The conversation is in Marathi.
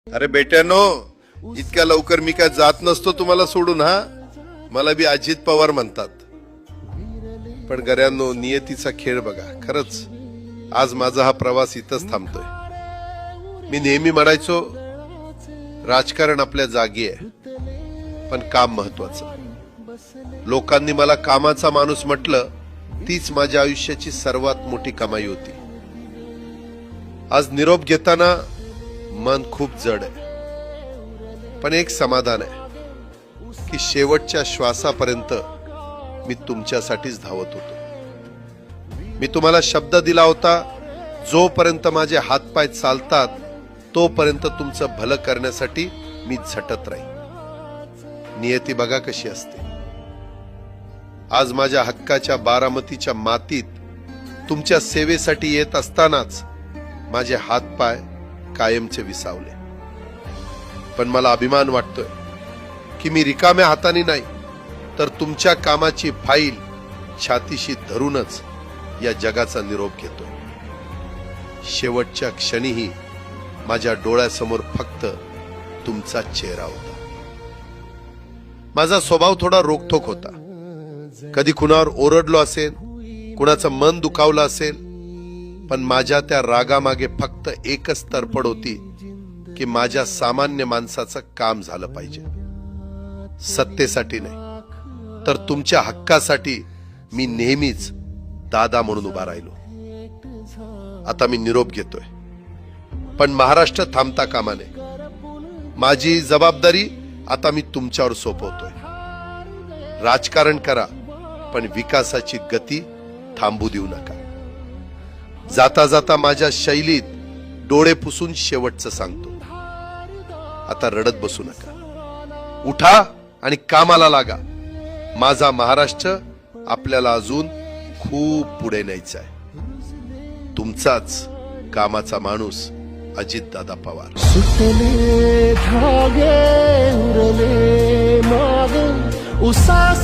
अरे बेट्यानो, इतक्या लवकर मी काय जात नसतो तुम्हाला सोडून. हा, मला बी अजित पवार म्हणतात. पण गऱ्यांनो, नियतीचा खेळ बघा. खरंच आज माझा हा प्रवास इथंच थांबतोय. मी नेहमी म्हणायचो राजकारण आपल्या जागी आहे, पण काम महत्वाचं. लोकांनी मला कामाचा माणूस म्हटलं, तीच माझ्या आयुष्याची सर्वात मोठी कमाई होती. आज निरोप घेताना मन खूप जड आहे, पण एक समाधान आहे की शेवटच्या श्वासापर्यंत मी तुमच्यासाठीच धावत होतो. मी तुम्हाला शब्द दिला होता, जोपर्यंत माझे हातपाय चालतात तोपर्यंत तुमचं भलं करण्यासाठी मी झटत राहील. नियती बघा कशी असते. आज माझ्या हक्काच्या बारामतीच्या मातीत तुमच्या सेवेसाठी येत असतानाच माझे हातपाय कायमचे विसावले. पण मला अभिमान वाटतोय की मी रिकाम्या हाताने नाही, तर तुमच्या कामाची फाईल छातीशी धरूनच या जगाचा निरोप घेतोय. शेवटच्या क्षणीही माझ्या डोळ्यासमोर फक्त तुमचा चेहरा होता. माझा स्वभाव थोडा रोखठोक होता. कधी कुणावर ओरडलो असेल, कुणाचं मन दुखावलं असेल, पण माझ्या त्या रागामागे फक्त एकच तरफड होती की माझ्या सामान्य माणसाचं काम झालं पाहिजे. सत्तेसाठी नाही, तर तुमच्या हक्कासाठी मी नेहमीच दादा म्हणून उभा राहिलो. आता मी निरोप घेतोय, पण महाराष्ट्र थांबता कामा नये. माझी जबाबदारी आता मी तुमच्यावर सोपवतोय. राजकारण करा, पण विकासाची गती थांबू देऊ नका. जाता जाता माझ्या शैलीत डोळे पुसून शेवटचं सांगतो, आता रडत बसू नका. उठा आणि कामाला लागा. माझा महाराष्ट्र आपल्याला अजून खूप पुढे न्यायचा आहे. तुमचाच कामाचा माणूस अजितदादा पवार. सुटले धागे उरले माग उसास